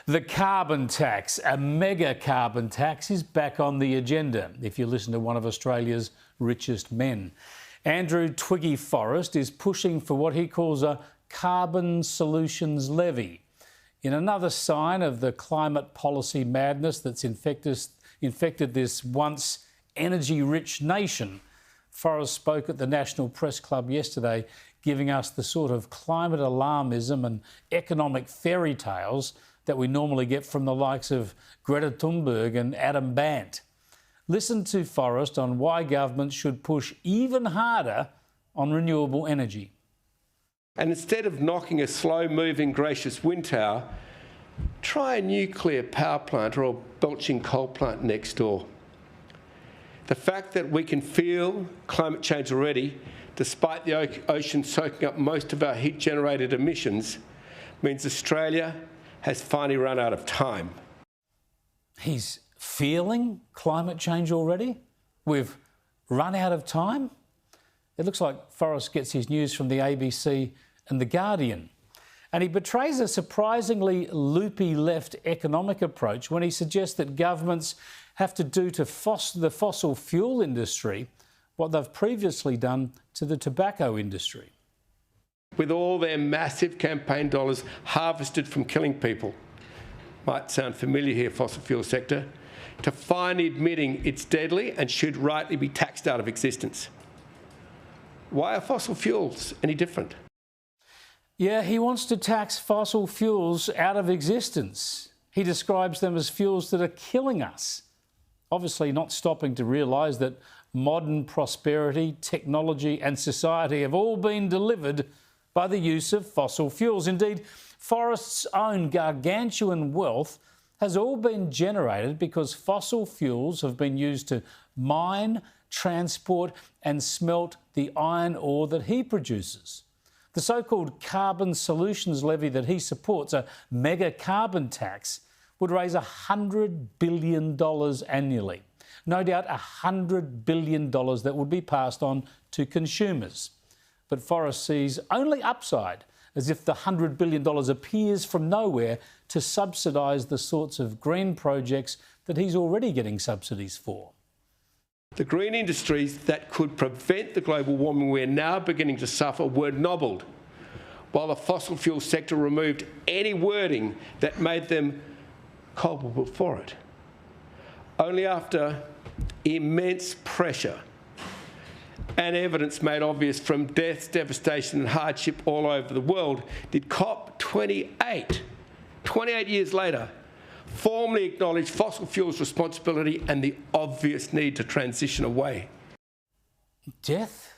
The carbon tax, a mega carbon tax, is back on the agenda, if you listen to one of Australia's richest men. Andrew Twiggy Forrest is pushing for what he calls a carbon solutions levy. In another sign of the climate policy madness that's infected this once energy-rich nation, Forrest spoke at the National Press Club yesterday, giving us the sort of climate alarmism and economic fairy tales that we normally get from the likes of Greta Thunberg and Bandt. Listen to Forrest on why governments should push even harder on renewable energy. And instead of knocking a slow-moving gracious wind tower, try a nuclear power plant or a belching coal plant next door. The fact that we can feel climate change already, despite the ocean soaking up most of our heat-generated emissions, means Australia has finally run out of time. He's feeling climate change already? We've run out of time? It looks like Forrest gets his news from the ABC and The Guardian. And he betrays a surprisingly loopy left economic approach when he suggests that governments have to do to the fossil fuel industry what they've previously done to the tobacco industry. With all their massive campaign dollars harvested from killing people, might sound familiar here, fossil fuel sector, to finally admitting it's deadly and should rightly be taxed out of existence. Why are fossil fuels any different? Yeah, he wants to tax fossil fuels out of existence. He describes them as fuels that are killing us. Obviously not stopping to realise that modern prosperity, technology and society have all been delivered by the use of fossil fuels. Indeed, Forrest's own gargantuan wealth has all been generated because fossil fuels have been used to mine, transport and smelt the iron ore that he produces. The so-called carbon solutions levy that he supports, a mega carbon tax, would raise $100 billion annually. No doubt $100 billion that would be passed on to consumers. But Forrest sees only upside, as if the $100 billion appears from nowhere to subsidise the sorts of green projects that he's already getting subsidies for. The green industries that could prevent the global warming we're now beginning to suffer were nobbled, while the fossil fuel sector removed any wording that made them culpable for it. Only after immense pressure and evidence made obvious from deaths, devastation and hardship all over the world did COP28, 28 years later, formally acknowledge fossil fuels' responsibility and the obvious need to transition away. Death,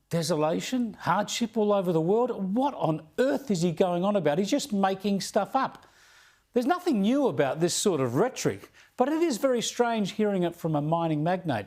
desolation, hardship all over the world? What on earth is he going on about? He's just making stuff up. There's nothing new about this sort of rhetoric, but it is very strange hearing it from a mining magnate.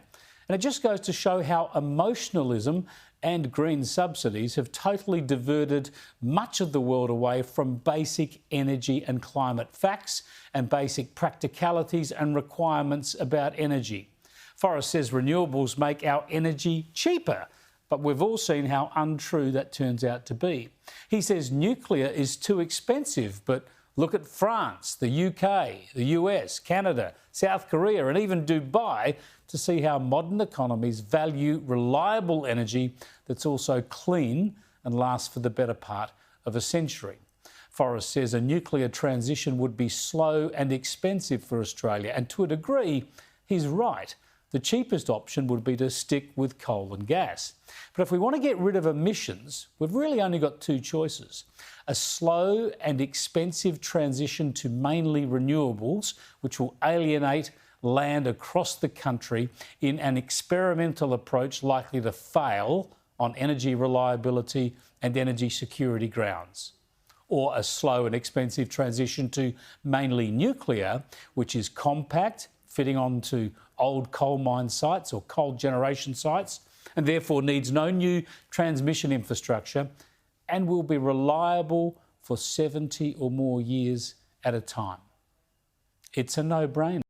And it just goes to show how emotionalism and green subsidies have totally diverted much of the world away from basic energy and climate facts and basic practicalities and requirements about energy. Forrest says renewables make our energy cheaper, but we've all seen how untrue that turns out to be. He says nuclear is too expensive, but look at France, the UK, the US, Canada, South Korea and even Dubai to see how modern economies value reliable energy that's also clean and lasts for the better part of a century. Forrest says a nuclear transition would be slow and expensive for Australia, and to a degree, he's right. The cheapest option would be to stick with coal and gas. But if we want to get rid of emissions, we've really only got two choices. A slow and expensive transition to mainly renewables, which will alienate land across the country in an experimental approach likely to fail on energy reliability and energy security grounds. Or a slow and expensive transition to mainly nuclear, which is compact, fitting onto old coal mine sites or coal generation sites, and therefore needs no new transmission infrastructure and will be reliable for 70 or more years at a time. It's a no-brainer.